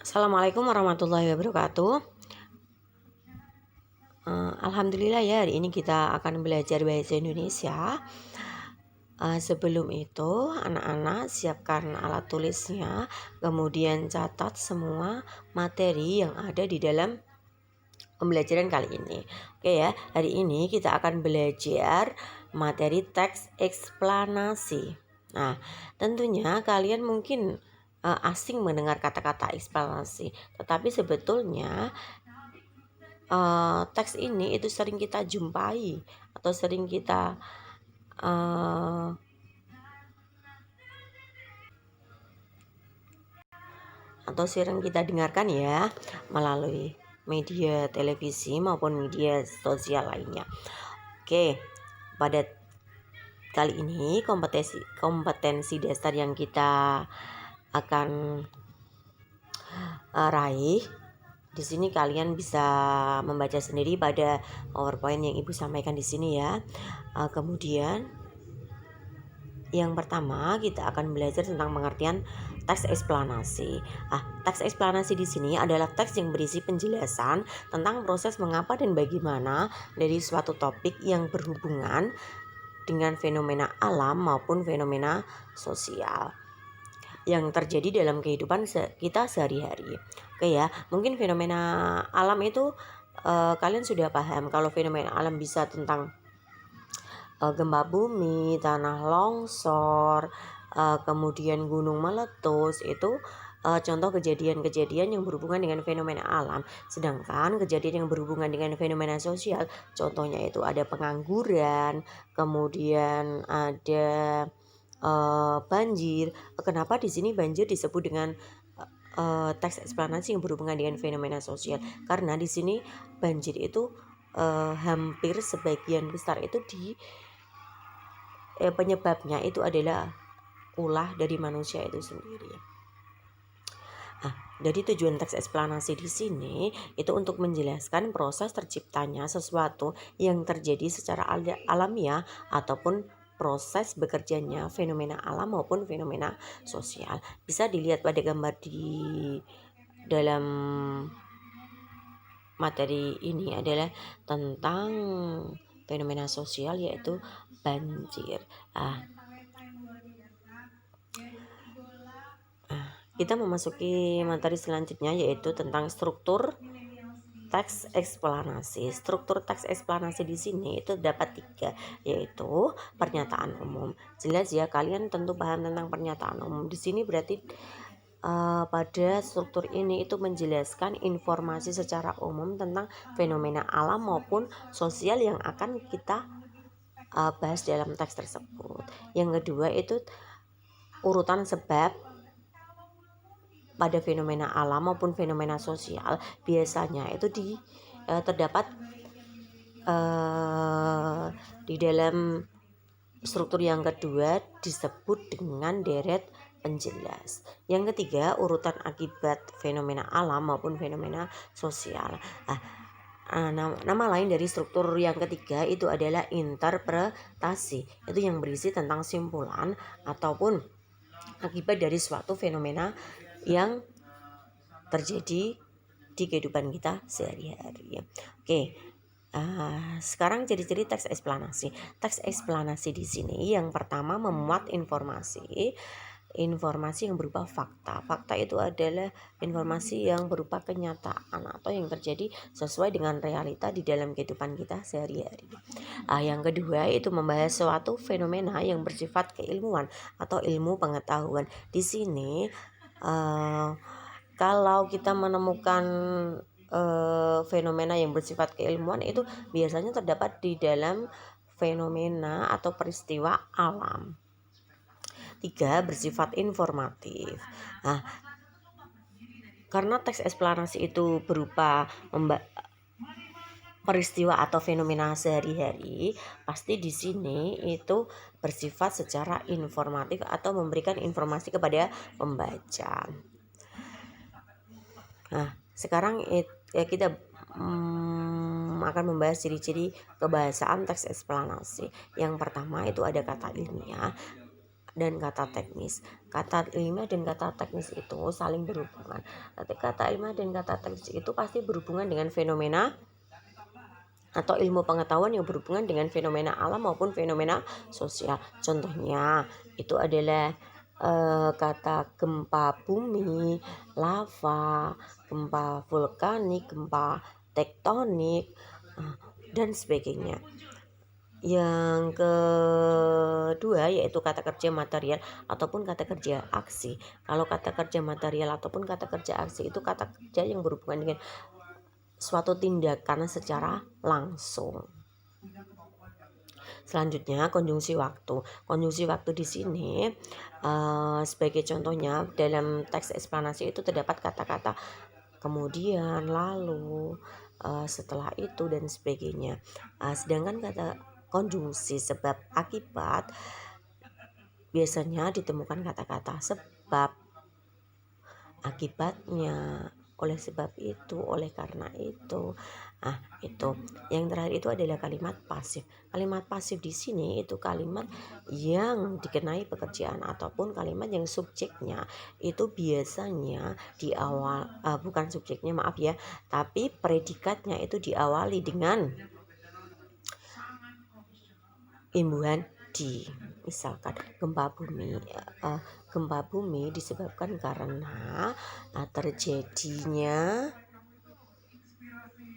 Assalamualaikum warahmatullahi wabarakatuh. Alhamdulillah ya, hari ini kita akan belajar bahasa Indonesia. Sebelum itu anak-anak siapkan alat tulisnya, kemudian catat semua materi yang ada di dalam pembelajaran kali ini. Oke ya, hari ini kita akan belajar materi teks eksplanasi. Nah, tentunya kalian mungkin asing mendengar kata-kata eksplanasi, tetapi sebetulnya teks ini itu sering kita jumpai atau sering kita dengarkan ya melalui media televisi maupun media sosial lainnya. Oke, pada kali ini kompetensi dasar yang kita akan raih. Di sini kalian bisa membaca sendiri pada PowerPoint yang Ibu sampaikan di sini ya. Kemudian yang pertama kita akan belajar tentang pengertian teks eksplanasi. Teks eksplanasi di sini adalah teks yang berisi penjelasan tentang proses mengapa dan bagaimana dari suatu topik yang berhubungan dengan fenomena alam maupun fenomena sosial yang terjadi dalam kehidupan kita sehari-hari. Oke ya, mungkin fenomena alam itu kalian sudah paham. Kalau fenomena alam bisa tentang gempa bumi, tanah longsor, kemudian gunung meletus, itu contoh kejadian-kejadian yang berhubungan dengan fenomena alam. Sedangkan kejadian yang berhubungan dengan fenomena sosial, contohnya itu ada pengangguran, kemudian ada banjir. Kenapa di sini banjir disebut dengan teks eksplanasi yang berhubungan dengan fenomena sosial? Karena di sini banjir itu hampir sebagian besar itu penyebabnya itu adalah ulah dari manusia itu sendiri. Jadi tujuan teks eksplanasi di sini itu untuk menjelaskan proses terciptanya sesuatu yang terjadi secara alamiah ataupun proses bekerjanya fenomena alam maupun fenomena sosial. Bisa dilihat pada gambar di dalam materi ini adalah tentang fenomena sosial, yaitu banjir. Kita memasuki materi selanjutnya, yaitu tentang struktur teks eksplanasi. Struktur teks eksplanasi di sini itu dapat 3, yaitu pernyataan umum. Jelas ya, kalian tentu paham tentang pernyataan umum. Di sini berarti pada struktur ini itu menjelaskan informasi secara umum tentang fenomena alam maupun sosial yang akan kita bahas dalam teks tersebut. Yang kedua itu urutan sebab pada fenomena alam maupun fenomena sosial. Biasanya itu terdapat di dalam struktur yang kedua disebut dengan deret penjelas. Yang ketiga urutan akibat fenomena alam maupun fenomena sosial. Nama lain dari struktur yang ketiga itu adalah interpretasi. Itu yang berisi tentang simpulan ataupun akibat dari suatu fenomena yang terjadi di kehidupan kita sehari-hari. Oke, sekarang ciri-ciri teks eksplanasi. Teks eksplanasi di sini yang pertama memuat informasi yang berupa fakta. Fakta itu adalah informasi yang berupa kenyataan atau yang terjadi sesuai dengan realita di dalam kehidupan kita sehari-hari. Yang kedua itu membahas suatu fenomena yang bersifat keilmuan atau ilmu pengetahuan. Di sini kalau kita menemukan fenomena yang bersifat keilmuan itu biasanya terdapat di dalam fenomena atau peristiwa alam. 3, bersifat informatif. Karena teks eksplanasi itu berupa peristiwa atau fenomena sehari-hari, pasti di sini itu bersifat secara informatif atau memberikan informasi kepada pembaca. Sekarang kita akan membahas ciri-ciri kebahasaan teks eksplanasi. Yang pertama itu ada kata ilmiah. dan kata teknis. Kata ilmiah dan kata teknis itu saling berhubungan. Kata ilmiah dan kata teknis itu pasti berhubungan dengan fenomena atau ilmu pengetahuan yang berhubungan dengan fenomena alam maupun fenomena sosial. Contohnya itu adalah kata gempa bumi, lava, gempa vulkanik, gempa tektonik, dan sebagainya. Yang kedua yaitu kata kerja material ataupun kata kerja aksi. Kalau kata kerja material ataupun kata kerja aksi itu kata kerja yang berhubungan dengan suatu tindakan secara langsung. Selanjutnya konjungsi waktu. Konjungsi waktu di sini sebagai contohnya dalam teks eksplanasi itu terdapat kata-kata kemudian, lalu, setelah itu dan sebagainya. Sedangkan kata konjungsi sebab akibat biasanya ditemukan kata-kata sebab, akibatnya, oleh sebab itu, oleh karena itu. Itu. Yang terakhir itu adalah kalimat pasif. Kalimat pasif di sini itu kalimat yang dikenai pekerjaan ataupun kalimat yang subjeknya itu biasanya di awal bukan subjeknya maaf ya, tapi predikatnya itu diawali dengan imbuhan di. Misalkan gempa bumi disebabkan karena terjadinya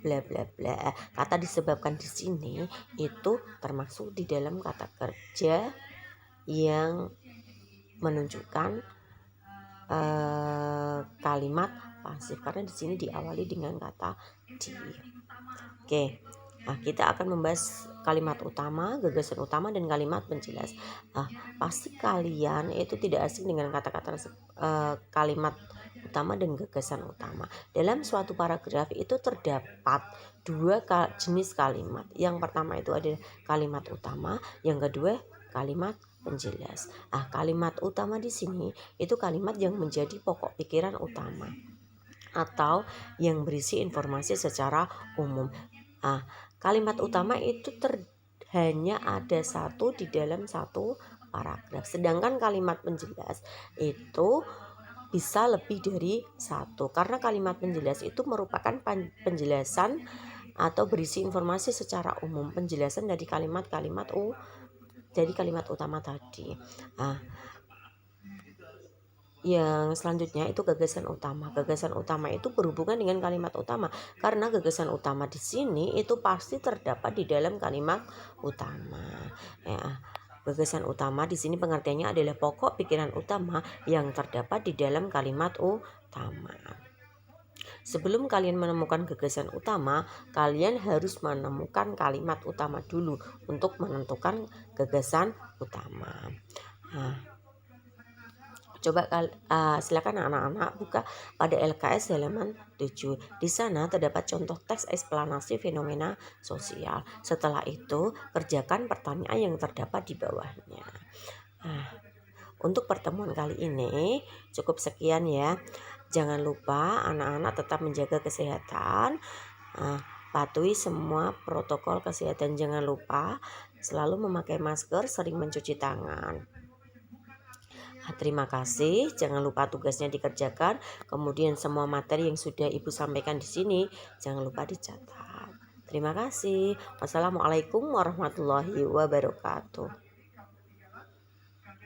bla bla bla. Kata disebabkan di sini itu termasuk di dalam kata kerja yang menunjukkan kalimat pasif karena di sini diawali dengan kata di. Oke. Kita akan membahas kalimat utama, gagasan utama, dan kalimat penjelas. Pasti kalian itu tidak asing dengan kata-kata kalimat utama dan gagasan utama. Dalam suatu paragraf itu terdapat dua jenis kalimat. Yang pertama itu adalah kalimat utama, yang kedua kalimat penjelas. Kalimat utama di sini itu kalimat yang menjadi pokok pikiran utama atau yang berisi informasi secara umum. Kalimat utama itu hanya ada satu di dalam satu paragraf. Sedangkan kalimat penjelas itu bisa lebih dari satu. Karena kalimat penjelas itu merupakan penjelasan atau berisi informasi secara umum. Penjelasan dari kalimat-kalimat jadi kalimat utama tadi. Yang selanjutnya itu gagasan utama. Gagasan utama itu berhubungan dengan kalimat utama karena gagasan utama di sini itu pasti terdapat di dalam kalimat utama. Gagasan utama di sini pengertiannya adalah pokok pikiran utama yang terdapat di dalam kalimat utama. Sebelum kalian menemukan gagasan utama, kalian harus menemukan kalimat utama dulu untuk menentukan gagasan utama. Coba silakan anak-anak buka pada LKS halaman 7. Di sana terdapat contoh teks eksplanasi fenomena sosial. Setelah itu, kerjakan pertanyaan yang terdapat di bawahnya. Untuk pertemuan kali ini cukup sekian ya. Jangan lupa anak-anak tetap menjaga kesehatan. Patuhi semua protokol kesehatan. Jangan lupa selalu memakai masker, sering mencuci tangan. Terima kasih. Jangan lupa tugasnya dikerjakan. Kemudian semua materi yang sudah Ibu sampaikan di sini jangan lupa dicatat. Terima kasih. Wassalamualaikum warahmatullahi wabarakatuh.